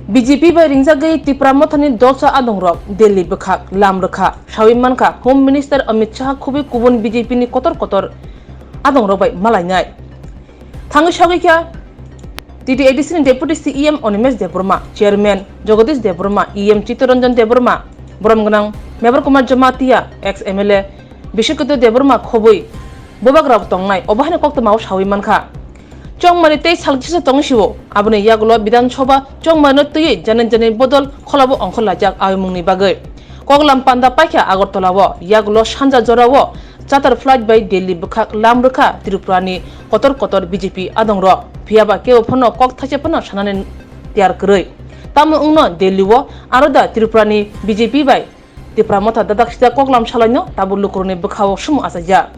BJP by ringsagai Tripura mothani dolsa adongrok Delhi bekhak lam rekha shawi manka Home Minister Amit Shah khubi kubun BJP ni kotor adongrok bai malai ngai thangi shawi kya TTADC ni Deputy CEM Onimesh Deburma Chairman Jagadish Deburma EM Chittoranjan Deburma Boramganang Member Kumar Jamatia ex MLA Bishikuto Deburma khobui bobagrab tongnai obahane kokta mau shawi manka Chongmani tei salkisa tongshiwo abone yagulo bidan soba chongmano tui janen bodol kholabo onkholaajak ayumungni bagai koglam panda paikha agartolawo yagulo sanja jorawo chatar flight by Delhi bukhak lamrukha Tripurani kotor BJP adongro phiaba keo phono kok thache phono sanane tiar kroi tamu ungno Delhi wo aroda Tripurani BJP by Tripura motha dadaksida koglam salaino tabul lukurni bukhawo sumu asaja.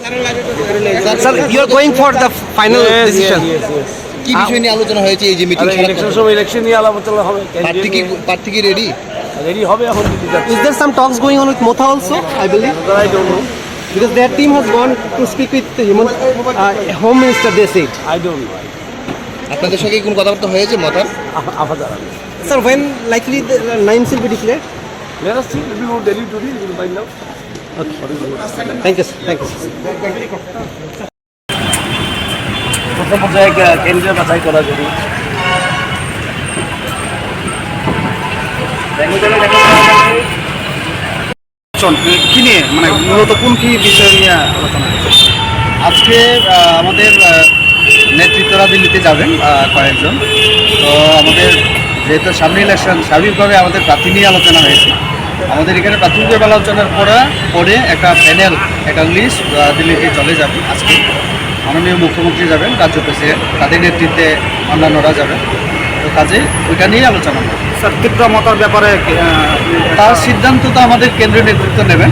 Sir, you are going for the final decision. কি বিষয় নিয়ে আলোচনা হয়েছে এই যে meeting election নিয়ে আলোচনা হবে প্রার্থী কি রেডি হবে এখন Is there some talks going on with Motha also? I believe. I don't know. Because their team has gone to speak with the Home Minister, they said. I don't know. আপনাদের সঙ্গে কোন কথাবার্তা হয়েছে মতার আফাজার Sir, when likely the names will be declared? Let us see. If you go Delhi today, you will find out. Thank you, sir. Thank you. প্রথম পর্যায়ে কেন্দ্রীয় বাছাই করা জরুরি কি নিয়ে মানে মূলত কোন কি বিষয় নিয়ে আলোচনা আজকে আমাদের নেতৃত্বরা দিল্লিতে যাবেন কয়েকজন তো আমাদের যেহেতু সামনে ইলেকশন স্বাভাবিকভাবে আমাদের প্রার্থী নিয়ে আলোচনা হয়েছে আমাদের এখানে প্রাথমিকভাবে আলোচনার পরে একটা প্যানেল একটা লিস্ট দিল্লিতে চলে যাবে আজকে মাননীয় মুখ্যমন্ত্রী যাবেন রাজ্য প্রেসিডেন্ট তাদের নেতৃত্বে অন্যান্যরা যাবেন তো কাজে ওইটা নিয়ে আলোচনা হবে Sir, Tripura Mothaর ব্যাপারে তার সিদ্ধান্ত তো আমাদের কেন্দ্রীয় নেতৃত্ব নেবেন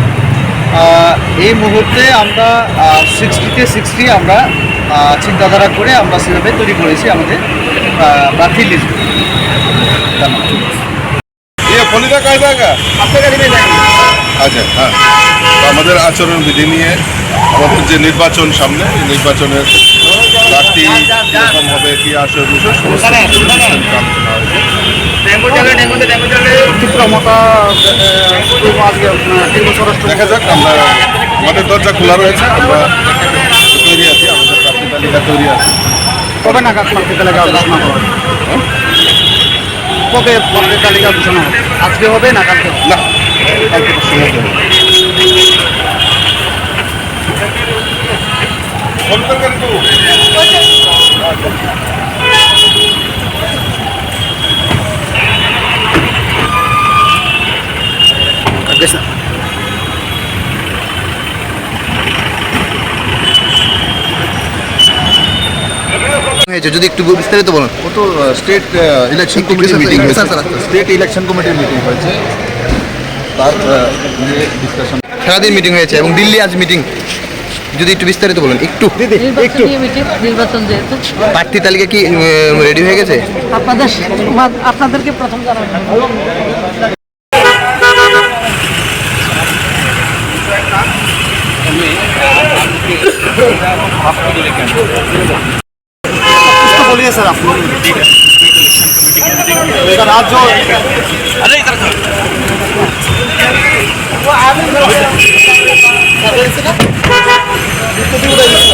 এই মুহূর্তে আমরা 60 আমরা চিন্তাধারা করে আমরা সেভাবে তৈরি করেছি আমাদের প্রার্থী লিস্ট আচ্ছা হ্যাঁ আমাদের আচরণ বিধি নিয়ে আমাদের যে নির্বাচন সামনে নির্বাচনের প্রার্থী কীরকম হবে কি আসবে বিষয় সমস্ত আলোচনা হয়েছে দেখা যাক আমরা আমাদের দরজা খোলা রয়েছে আমরা তৈরি আছি আমাদের প্রার্থী তালিকা তৈরি আছে কবে নাগাদ প্রার্থী তালিকা ঘোষণা হবে কবে প্রার্থী তালিকা ঘোষণা হবে আজকে হবে না কালকে না কালকে সময় দেবো হয়েছে যদি একটু বিস্তারিত বলুন ও তো স্টেট ইলেকশন কমিটির মিটিং হয়েছে স্টেট ইলেকশন কমিটির মিটিং হয়েছে তার ডিসকাশন সারাদিন মিটিং হয়েছে এবং দিল্লি আজ মিটিং যদি একটু বিস্তারিত বলুন একটু নির্বাচন যেহেতু প্রার্থী তালিকা কি রেডি হয়ে গেছে আপনাদেরকে প্রথম জানাবো बोलिए सर आप सर आज जो अरे इधर